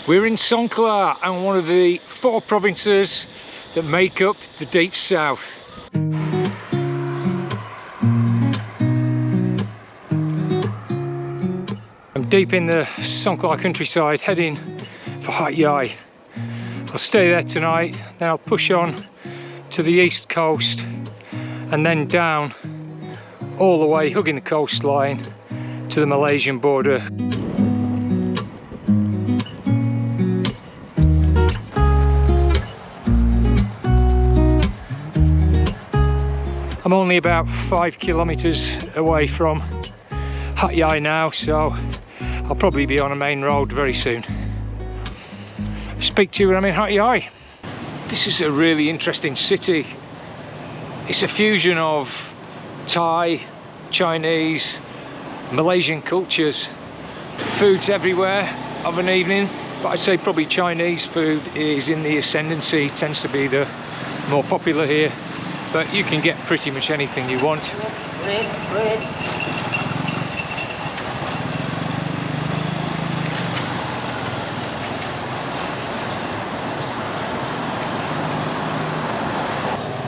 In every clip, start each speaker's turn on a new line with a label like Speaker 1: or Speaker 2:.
Speaker 1: We're in Songkhla, and one of the 4 provinces that make up the Deep South. I'm deep in the Songkhla countryside, heading for Hat Yai. I'll stay there tonight, then I'll push on to the east coast and then down all the way, hugging the coastline to the Malaysian border. I'm only about 5 kilometres away from Hat Yai now, so I'll probably be on a main road very soon. Speak to you when I'm in Hat Yai. This is a really interesting city. It's a fusion of Thai, Chinese, Malaysian cultures. Food's everywhere of an evening, but I'd say probably Chinese food is in the ascendancy, tends to be the more popular here. But you can get pretty much anything you want.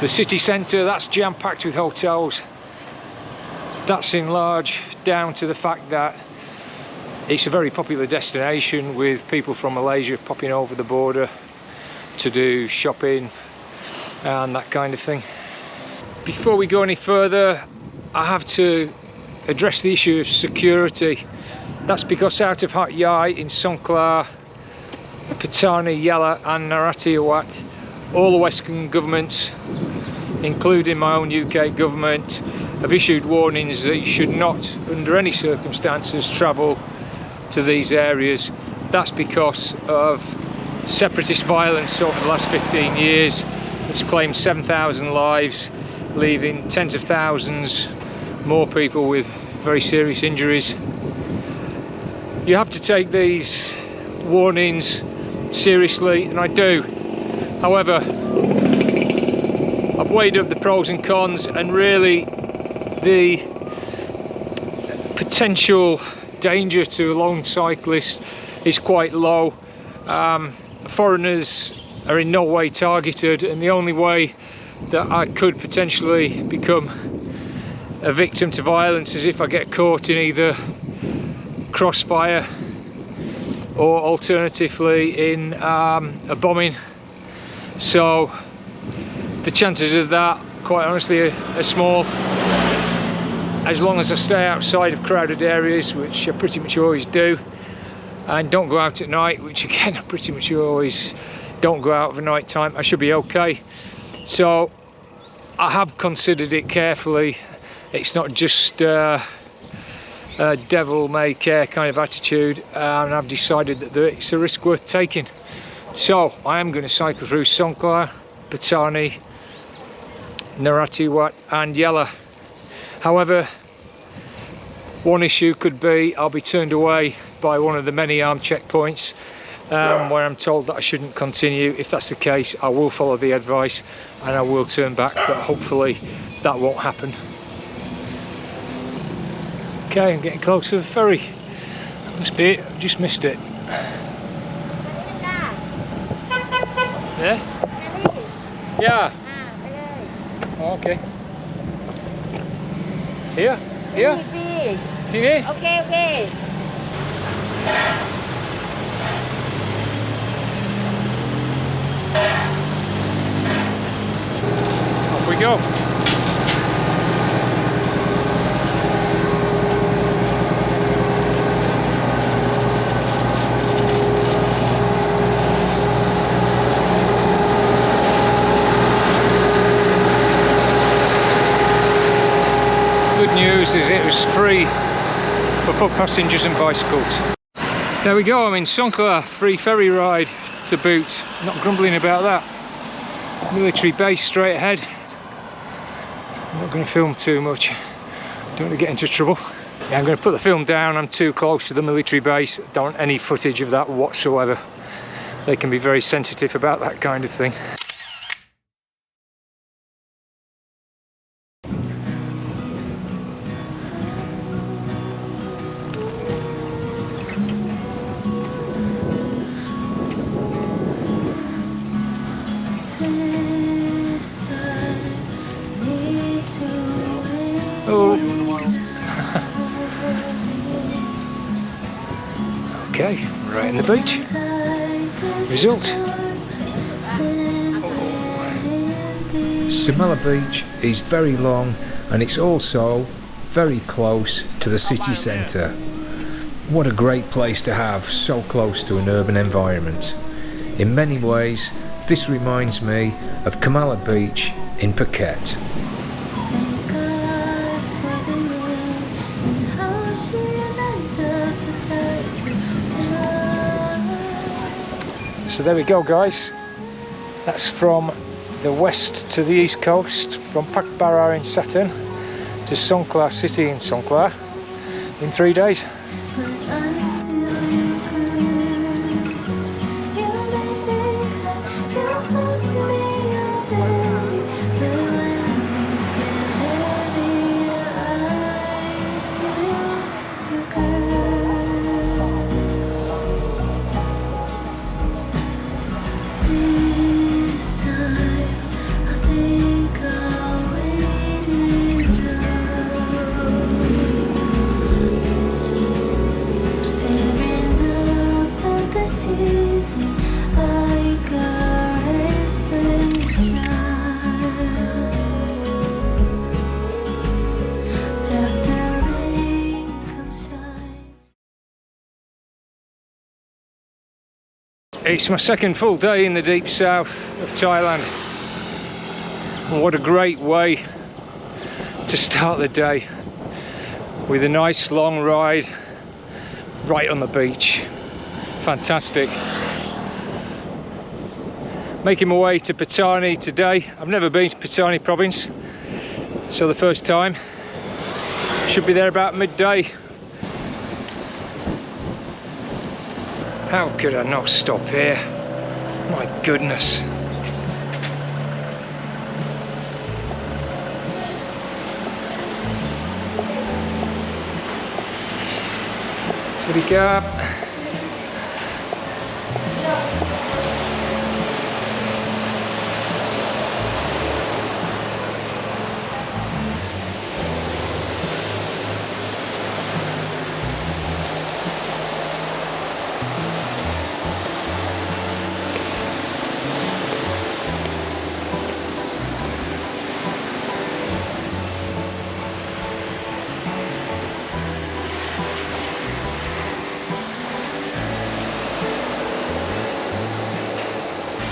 Speaker 1: The city centre, that's jam-packed with hotels. That's enlarged down to the fact that it's a very popular destination, with people from Malaysia popping over the border to do shopping and that kind of thing. Before we go any further, I have to address the issue of security. That's because out of Hat Yai in Sonngkhla, Pattani, Yala and Narathiwat, all the Western governments, including my own UK government, have issued warnings that you should not, under any circumstances, travel to these areas. That's because of separatist violence over the last 15 years. It's claimed 7,000 lives, leaving tens of thousands more people with very serious injuries. You have to take these warnings seriously, and I do. However, I've weighed up the pros and cons, and really the potential danger to lone cyclists is quite low. Foreigners are in no way targeted, and the only way that I could potentially become a victim to violence is if I get caught in either crossfire or alternatively in a bombing. So the chances of that, quite honestly, are small, as long as I stay outside of crowded areas, which I pretty much always do, and don't go out at night, which again I pretty much always don't go out at night time. I should be okay. So I have considered it carefully. It's not just a devil may care kind of attitude, and I've decided that it's a risk worth taking. So I am going to cycle through Songkhla, Pattani, Narathiwat and Yala. However, one issue could be I'll be turned away by one of the many armed checkpoints where I'm told that I shouldn't continue. If that's the case, I will follow the advice and I will turn back, but hopefully that won't happen. Okay, I'm getting close to the ferry. That must be it, I've just missed it. Yeah? Yeah. Oh, okay. Here? Here? Sini?
Speaker 2: Okay, okay.
Speaker 1: Off we go. Good news is it was free for foot passengers and bicycles. There we go, I'm in Sonngkhla, free ferry ride to boot. Not grumbling about that. Military base straight ahead. I'm not going to film too much, don't want to get into trouble. Yeah, I'm going to put the film down, I'm too close to the military base, don't want any footage of that whatsoever. They can be very sensitive about that kind of thing. Okay, right in the beach. Result. Sonngkhla Beach is very long and it's also very close to the city centre. What a great place to have so close to an urban environment. In many ways, this reminds me of Sonngkhla Beach in Phuket. So there we go, guys. That's from the west to the east coast, from Pattani in Saturn to Songkhla City in Sonngkhla in 3 days. It's my second full day in the deep south of Thailand. And what a great way to start the day, with a nice long ride right on the beach. Fantastic. Making my way to Pattani today. I've never been to Pattani Province, so the first time. Should be there about midday. How could I not stop here? My goodness. Sawadee.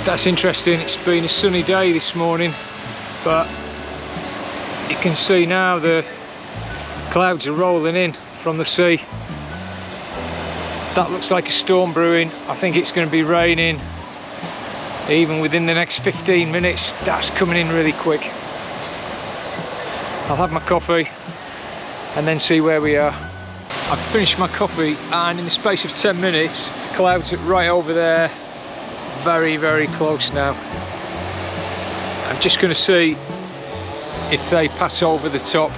Speaker 1: That's interesting. It's been a sunny day this morning, but you can see now the clouds are rolling in from the sea. That looks like a storm brewing. I think it's going to be raining even within the next 15 minutes. That's coming in really quick. I'll have my coffee and then see where we are. I've finished my coffee, and in the space of 10 minutes, the clouds are right over there. Very, very close now. I'm just going to see if they pass over the top.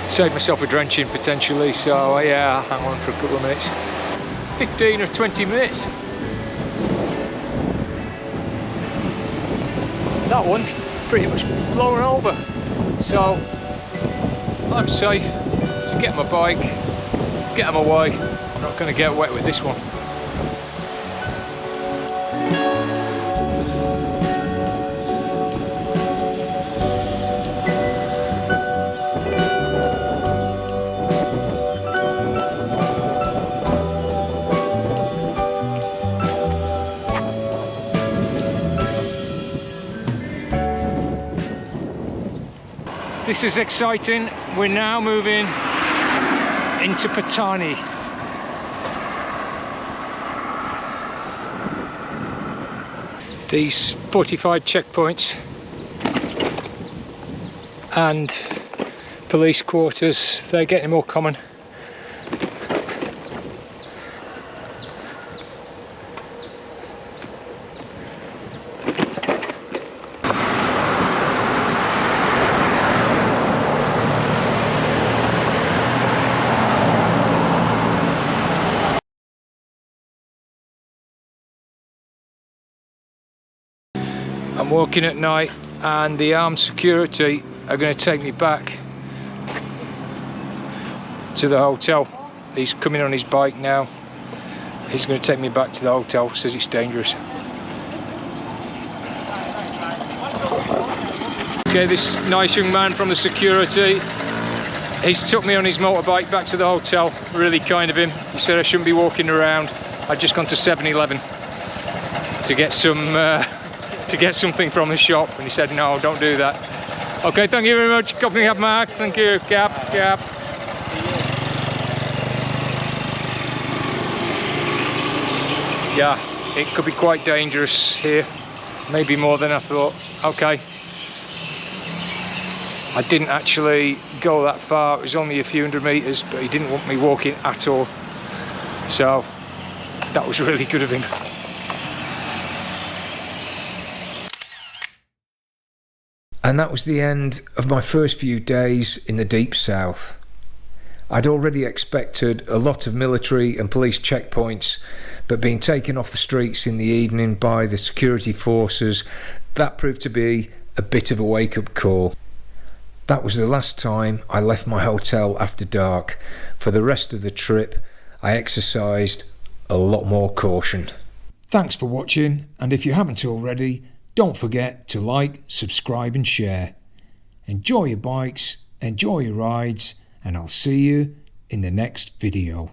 Speaker 1: Save myself a drenching potentially, so yeah, I'll hang on for a couple of minutes. 15 or 20 minutes. That one's pretty much blown over, so I'm safe to get my bike, get them away. I'm not going to get wet with this one. This is exciting. We're now moving into Pattani. These fortified checkpoints and police quarters, they're getting more common. I'm walking at night and the armed security are going to take me back to the hotel. He's coming on his bike now. He's going to take me back to the hotel, says it's dangerous. Okay, this nice young man from the security, he's took me on his motorbike back to the hotel. Really kind of him. He said I shouldn't be walking around. I'd just gone to 7-Eleven to get something from the shop, and he said no, don't do that. Okay, thank you very much. Copy up, Mark. Thank you. Cap. Yeah, it could be quite dangerous here. Maybe more than I thought. Okay. I didn't actually go that far. It was only a few hundred meters, but he didn't want me walking at all. So that was really good of him. And that was the end of my first few days in the deep south. I'd already expected a lot of military and police checkpoints, but being taken off the streets in the evening by the security forces, that proved to be a bit of a wake-up call. That was the last time I left my hotel after dark. For the rest of the trip, I exercised a lot more caution. Thanks for watching, and if you haven't already, don't forget to like, subscribe and share. Enjoy your bikes, enjoy your rides, and I'll see you in the next video.